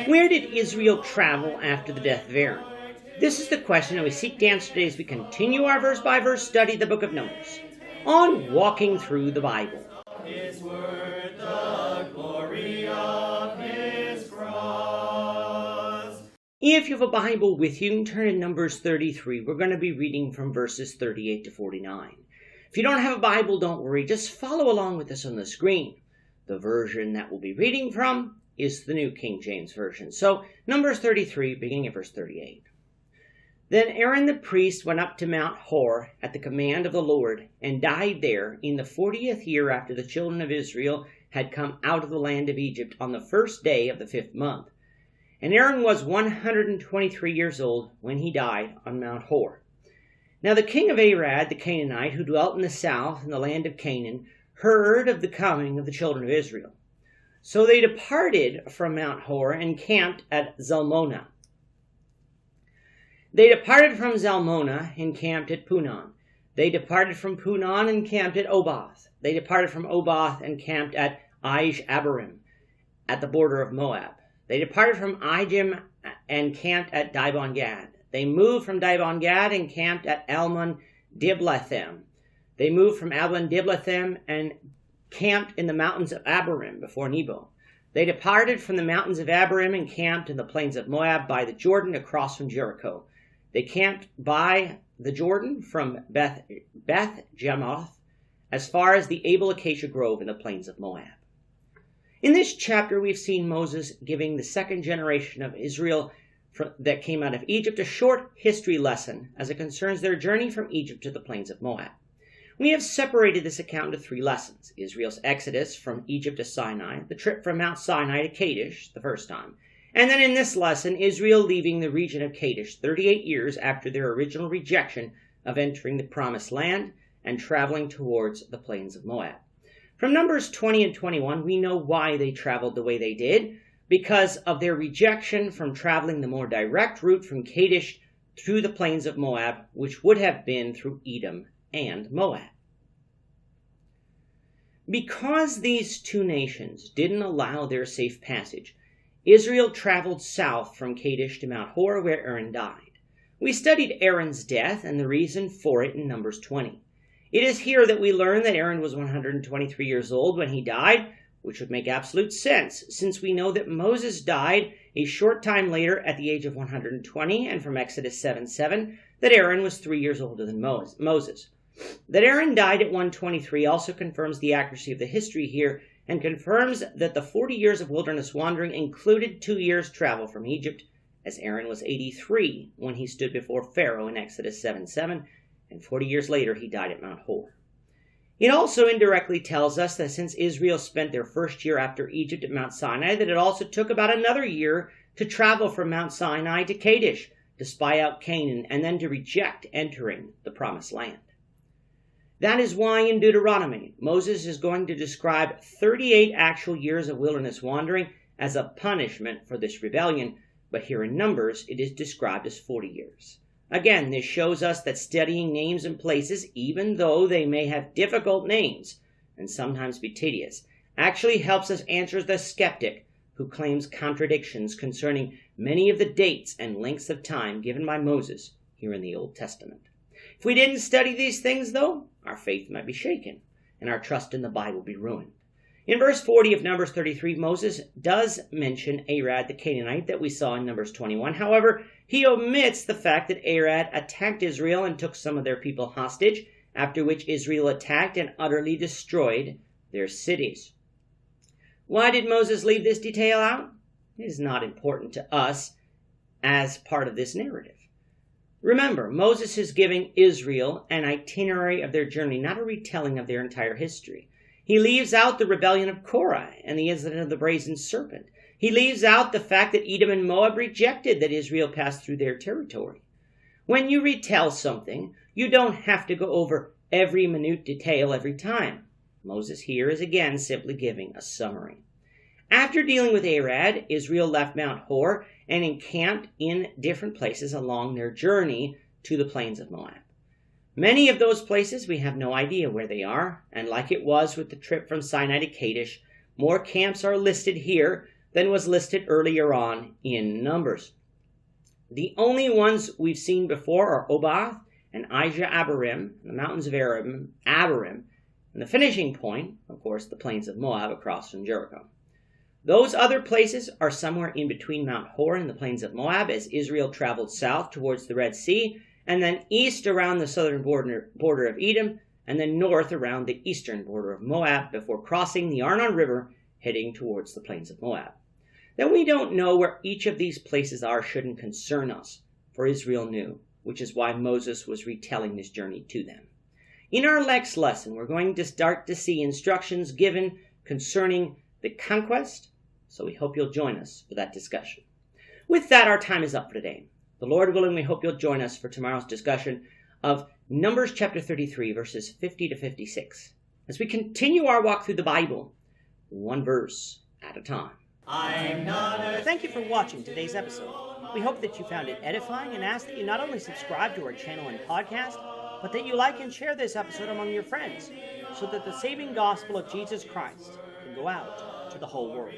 Where did Israel travel after the death of Aaron? This is the question that we seek to answer today as we continue our verse-by-verse study of the book of Numbers on Walking Through the Bible. His word, the glory of his cross. If you have a Bible with you, you can turn to Numbers 33. We're going to be reading from verses 38 to 49. If you don't have a Bible, don't worry. Just follow along with us on the screen. The version that we'll be reading from is the New King James Version. So, Numbers 33, beginning at verse 38. Then Aaron the priest went up to Mount Hor at the command of the Lord, and died there in the 40th year after the children of Israel had come out of the land of Egypt on the first day of the 5th month. And Aaron was 123 years old when he died on Mount Hor. Now the king of Arad, the Canaanite, who dwelt in the south in the land of Canaan, heard of the coming of the children of Israel. So they departed from Mount Hor and camped at Zalmonah. They departed from Zalmonah and camped at Punon. They departed from Punon and camped at Oboth. They departed from Oboth and camped at Abarim, at the border of Moab. They departed from Ijem and camped at Dibon Gad. They moved from Dibon Gad and camped at Almon Diblathem. They moved from Almon Diblathem and camped in the mountains of Abarim before Nebo. They departed from the mountains of Abarim and camped in the plains of Moab by the Jordan across from Jericho. They camped by the Jordan from Beth Jamoth as far as the Abel Acacia Grove in the plains of Moab. In this chapter, we've seen Moses giving the second generation of Israel that came out of Egypt a short history lesson as it concerns their journey from Egypt to the plains of Moab. We have separated this account into 3 lessons: Israel's exodus from Egypt to Sinai, the trip from Mount Sinai to Kadesh the first time, and then in this lesson, Israel leaving the region of Kadesh 38 years after their original rejection of entering the promised land and traveling towards the plains of Moab. From Numbers 20 and 21, we know why they traveled the way they did, because of their rejection from traveling the more direct route from Kadesh through the plains of Moab, which would have been through Edom and Moab. Because these 2 nations didn't allow their safe passage, Israel traveled south from Kadesh to Mount Hor, where Aaron died. We studied Aaron's death and the reason for it in Numbers 20. It is here that we learn that Aaron was 123 years old when he died, which would make absolute sense, since we know that Moses died a short time later at the age of 120, and from Exodus 7:7, that Aaron was 3 years older than Moses. That Aaron died at 123 also confirms the accuracy of the history here, and confirms that the 40 years of wilderness wandering included 2 years' travel from Egypt, as Aaron was 83 when he stood before Pharaoh in Exodus 7:7, and 40 years later he died at Mount Hor. It also indirectly tells us that since Israel spent their first year after Egypt at Mount Sinai, that it also took about another year to travel from Mount Sinai to Kadesh to spy out Canaan and then to reject entering the promised land. That is why in Deuteronomy, Moses is going to describe 38 actual years of wilderness wandering as a punishment for this rebellion, but here in Numbers, it is described as 40 years. Again, this shows us that studying names and places, even though they may have difficult names and sometimes be tedious, actually helps us answer the skeptic who claims contradictions concerning many of the dates and lengths of time given by Moses here in the Old Testament. If we didn't study these things, though, our faith might be shaken and our trust in the Bible be ruined. In verse 40 of Numbers 33, Moses does mention Arad the Canaanite that we saw in Numbers 21. However, he omits the fact that Arad attacked Israel and took some of their people hostage, after which Israel attacked and utterly destroyed their cities. Why did Moses leave this detail out? It is not important to us as part of this narrative. Remember, Moses is giving Israel an itinerary of their journey, not a retelling of their entire history. He leaves out the rebellion of Korah and the incident of the brazen serpent. He leaves out the fact that Edom and Moab rejected that Israel passed through their territory. When you retell something, you don't have to go over every minute detail every time. Moses here is again simply giving a summary. After dealing with Arad, Israel left Mount Hor and encamped in different places along their journey to the plains of Moab. Many of those places we have no idea where they are, and like it was with the trip from Sinai to Kadesh, more camps are listed here, than was listed earlier on in Numbers. The only ones we've seen before are Obath and Ijah Abarim, the mountains of Abarim, and the finishing point, of course, the plains of Moab across from Jericho. Those other places are somewhere in between Mount Hor and the plains of Moab as Israel traveled south towards the Red Sea, and then east around the southern border of Edom, and then north around the eastern border of Moab before crossing the Arnon River heading towards the plains of Moab. That we don't know where each of these places are shouldn't concern us, for Israel knew, which is why Moses was retelling this journey to them. In our next lesson, we're going to start to see instructions given concerning the conquest, so we hope you'll join us for that discussion. With that, our time is up for today. The Lord willing, we hope you'll join us for tomorrow's discussion of Numbers chapter 33, verses 50 to 56, as we continue our walk through the Bible, one verse at a time. Thank you for watching today's episode. We hope that you found it edifying and ask that you not only subscribe to our channel and podcast, but that you like and share this episode among your friends, so that the saving gospel of Jesus Christ can go out to the whole world.